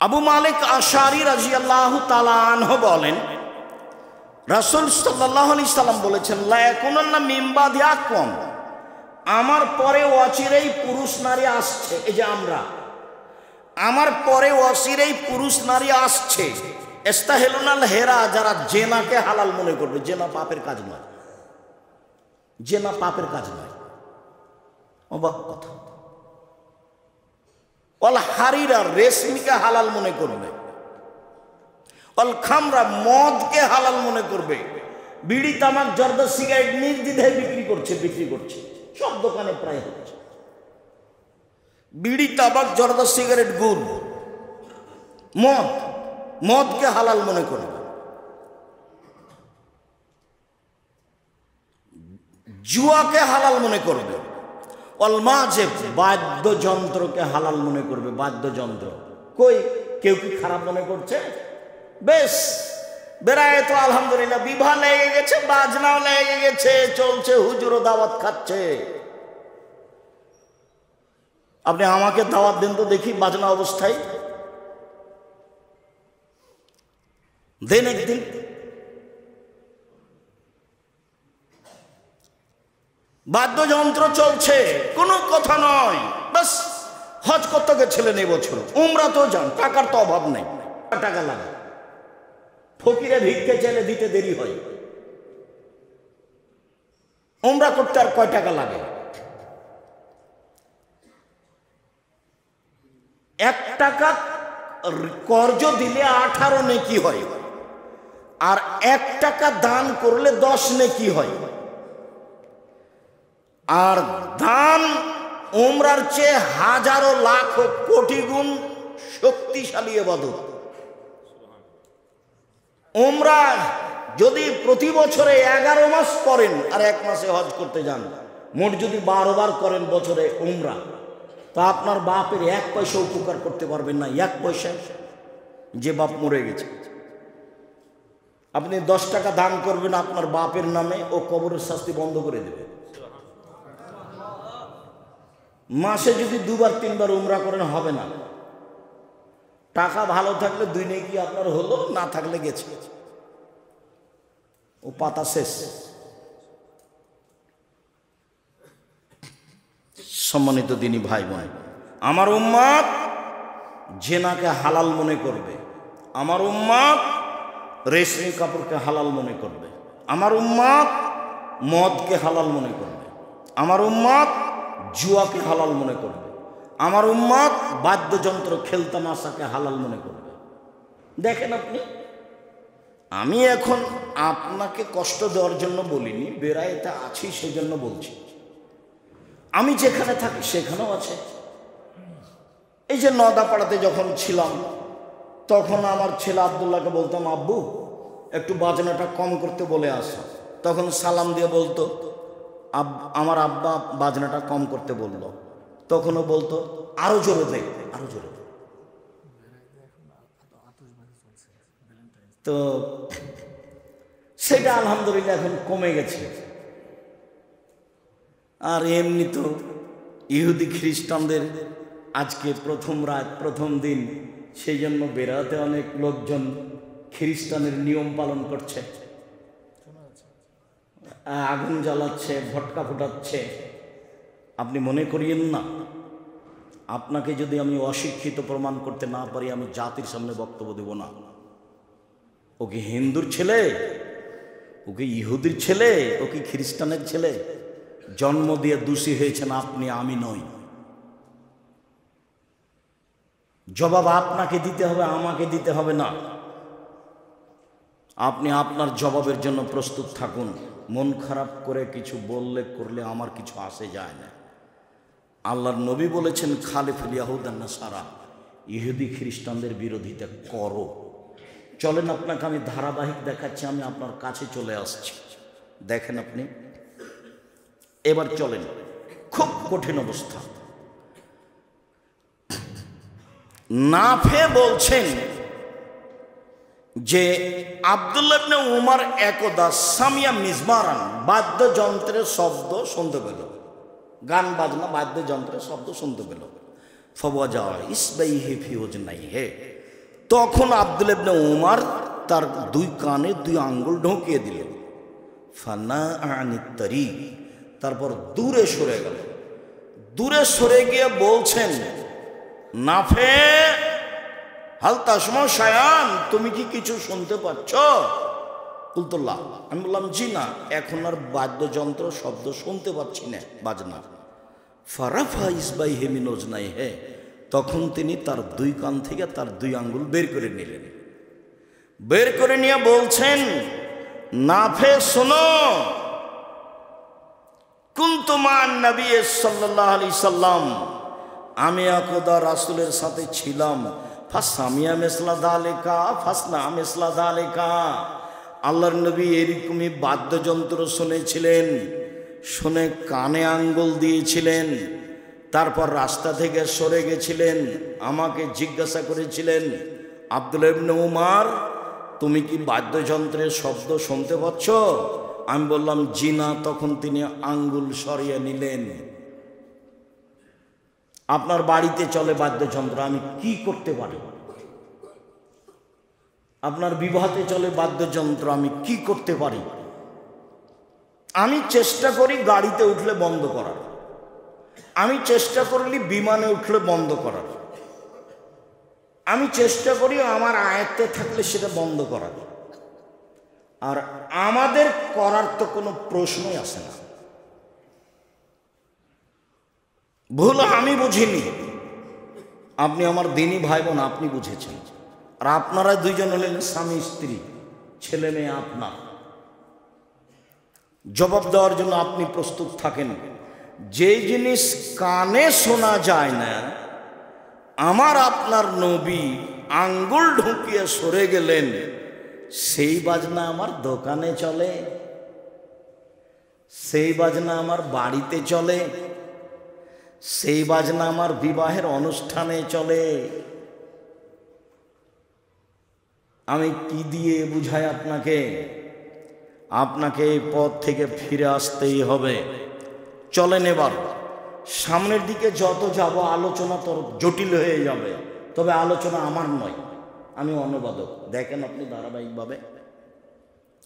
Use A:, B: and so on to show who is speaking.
A: আবু মালিক আশআরী রাদিয়াল্লাহু তাআলা আনহু বলেন, রাসূল সাল্লাল্লাহু আলাইহি সাল্লাম বলেছেন, লা ইয়াকুনান্না মিন বাদি আকওয়াম, আমার পরে অচিরেই পুরুষ নারী আসছে। এই যে আমরা, আমার পরে অচিরেই পুরুষ নারী আসছে, ইস্তাহিলুনাল হেরা, যারা জেনাকে হালাল মনে করবে। জেনা পাপের কাজ নয়, জেনা পাপের কাজ নয়। অবাক কথা। অল হারিরা, রেশমিকে হালাল মনে করবে। অল খামরা, মদকে হালাল মনে করবে। বিড়ি, তামাক, জর্দা, সিগারেট নির্দ্বিধায় বিক্রি করছে সব দোকানে প্রায় হচ্ছে। বিড়ি, তামাক, জর্দা, সিগারেট, গুড়, মদকে হালাল মনে করবে। জুয়াকে হালাল মনে করবে। অলমাজেব, বাদ্যযন্ত্রকে হালাল মনে করবে। বাদ্যযন্ত্র কই, কেউ কি খারাপ মনে করছে? বেশ, বেড়ায় তো আলহামদুলিল্লাহ, বিবাহ লেগে গেছে, বাজনাও লেগে গেছে, চলছে, হুজুরও দাওয়াত খাচ্ছে। আপনি আমাকে দাওয়াত দেন তো দেখি, বাজনা অবস্থায় দেন একদিন। বাদ্যযন্ত্র চলছে, কোনো কথা নয়। বাস হজ করতে গেছিলেন এই বছর, উমরা তো যান, টাকার তো অভাব নেই, টাকা লাগে। ফকিরে ভিক্ষে চাইলে দিতে দেরি হয়। উমরা করতে আর কয় টাকা লাগে? 1 টাকা কর্জ দিলে 18 নেকি হয়, আর 1 টাকা দান করলে 10 নেকি হয়। আর দান উমরার চেয়ে হাজারো লাখ কোটি গুণ শক্তিশালী ইবাদত। উমরা যদি প্রতি বছরে 11 মাস করেন আর 1 মাসে হজ করতে যান, মোট যদি 12 বার করেন বছরে উমরা, তা আপনার বাপের 1 পয়সা উপকার করতে পারবেন না। 1 পয়সা, যে বাপ মরে গেছে। আপনি 10 টাকা দান করবেন আপনার বাপের নামে, ও কবরের শাস্তি বন্ধ করে দেবে। মাসে যদি 2 বার 3 বার উমরা করেন হবে না। টাকা ভালো থাকলে 2 নেকি আপনার হলো, না থাকলে গেছে, ও পাতা শেষ। সম্মানিত দিনী ভাই বোন, আমার উম্মত জেনাকে হালাল মনে করবে, আমার উম্মত রেশমি কাপড়কে হালাল মনে করবে, আমার উম্মত মদকে হালাল মনে করবে, আমার উম্মত জুয়াকে হালাল মনে করবে, আমার উম্মত বাদ্যযন্ত্র খেলতামাশাকে হালাল মনে করবে। দেখেন আপনি, আমি এখন আপনাকে কষ্ট দেওয়ার জন্য বলিনি, বেড়াইতে আছি সেজন্য বলছি। আমি যেখানে থাকি সেখানেও আছে। এই যে নদাপাড়াতে যখন ছিলাম, তখন আমার ছেলে আব্দুল্লাহকে বলতাম, আব্বু একটু বাজনাটা কম করতে বলে আসা। তখন সালাম দিয়ে বলতো, আমার আব্বা বাজনাটা কম করতে বলল। তখনও বলতো, আরো জোরে দে, আরো জোরে দে। তো সেটা আলহামদুলিল্লাহ এখন কমে গেছে। আর এমনি তো ইহুদি খ্রিস্টানদের আজকে প্রথম রাত, প্রথম দিন, সেই জন্য বেড়াতে অনেক লোকজন খ্রিস্টানের নিয়ম পালন করছে, আগুন জ্বালাচ্ছে, ভটকা ফুটাচ্ছে। আপনি মনে করিয়েন না, আপনাকে যদি আমি অশিক্ষিত প্রমাণ করতে না পারি, আমি জাতির সামনে বক্তব্য দেব না। ও কি হিন্দুর ছেলে, ও কি ইহুদির ছেলে, ও কি খ্রিস্টানের ছেলে? জন্ম দিয়ে দোষী হয়েছেন আপনি, আমি নই। জবাব আপনাকে দিতে হবে, আমাকে দিতে হবে না। আপনি আপনার জবাবের জন্য প্রস্তুত থাকুন। মন খারাপ করে কিছু বললে করলে আমার কিছু আসে যায় না। আল্লাহর নবী বলেছেন, খালিফুল ইয়াহুদ আন নাসারা, ইহুদি খ্রিস্টানদের বিরোধিতা করো। চলেন আপনাকে আমি ধারাবাহিক দেখাচ্ছি, আমি আপনার কাছে চলে আসছি। দেখেন আপনি, এবার চলেন। খুব কঠিন অবস্থা। নাফে বলছেন যে আব্দুল্লাহ ইবনে উমর একদা সামিয়া মিজমারান, বাদ্যযন্ত্রের শব্দ শুনতে পেল, গান বাজনা বাদ্যযন্ত্রের শব্দ শুনতে পেল। ফওয়াজা ইসবাইহি ফি উজনাইহি, তখন আব্দুল ইবনে উমর তার দুই কানে দুই আঙ্গুল ঢুকিয়ে দিলেন। ফানা আনিত তারিক, তারপর দূরে সরে গেল। দূরে সরে গিয়ে বলছেন, নাফে হাল তাসমা শায়ান, তুমি কি কিছু শুনতে পাচ্ছ? কুলতুল্লাহ, আমি বললাম জি না, এখন আর বাদ্যযন্ত্র শব্দ শুনতে পাচ্ছি না, বাজনা। ফারাফা ইসবাই হেমিনোজ নাই হে, তখন তিনি তার দুই কান থেকে তার দুই আঙ্গুল বের করে নিলেন। বের করে নিয়ে বলছেন, নাফে শোনো, কুনতু মান নবী সাল্লাল্লাহু আলাইহি সাল্লাম, আমি একদা রাসূলের সাথে ছিলাম। ফাসামিয়া মিসলা যালিকা ফাসনা মিসলা যালিকা, আল্লাহর নবী এরকমই বাদ্যযন্ত্র শুনেছিলেন, শুনে কানে আঙ্গুল দিয়েছিলেন, তারপর রাস্তা থেকে সরে গেছিলেন। আমাকে জিজ্ঞাসা করেছিলেন, আব্দুল ইবনে উমর, তুমি কি বাদ্যযন্ত্রের শব্দ শুনতে পাচ্ছ? আমি বললাম জি না। তখন তিনি আঙ্গুল সরিয়ে নিলেন। আপনার বাড়িতে চলে বাদ্যযন্ত্র, আমি কি করতে পারি? আপনার বিবাহতে চলে বাদ্যযন্ত্র, আমি কি করতে পারি? আমি চেষ্টা করি গাড়িতে উঠলে বন্ধ করার, আমি চেষ্টা করলি বিমানে উঠলে বন্ধ করার, আমি চেষ্টা করি আমার আয়ত্তে থাকলে সেটা বন্ধ করার। আর আমাদের করার তো কোনো প্রশ্নই আসে না। ভুল আমি বুঝিনি, আপনি আমার দিনী ভাই বোন, আপনি বুঝেছেন। আর আপনারা দুইজন হলেন স্বামী স্ত্রী, ছেলে মেয়ে আপনার, জবাব দেওয়ার জন্য আপনি প্রস্তুত থাকেন। যে জিনিস কানে শোনা যায় না, আমার আপনার নবী আঙ্গুল ঢুকিয়ে সরে গেলেন, সেই বাজনা আমার দোকানে চলে, সেই বাজনা আমার বাড়িতে চলে, সেই বাজনা আমার বিবাহের অনুষ্ঠানে চলে। আমি কি দিয়ে বুঝাই আপনাকে? আপনাকে এই পথ থেকে ফিরে আসতেই হবে। চলেন এবার সামনের দিকে যত যাব আলোচনা তোর জটিল হয়ে যাবে, তবে আলোচনা আমার নয়, আমি অনুবাদক। দেখেন আপনি ধারাবাহিকভাবে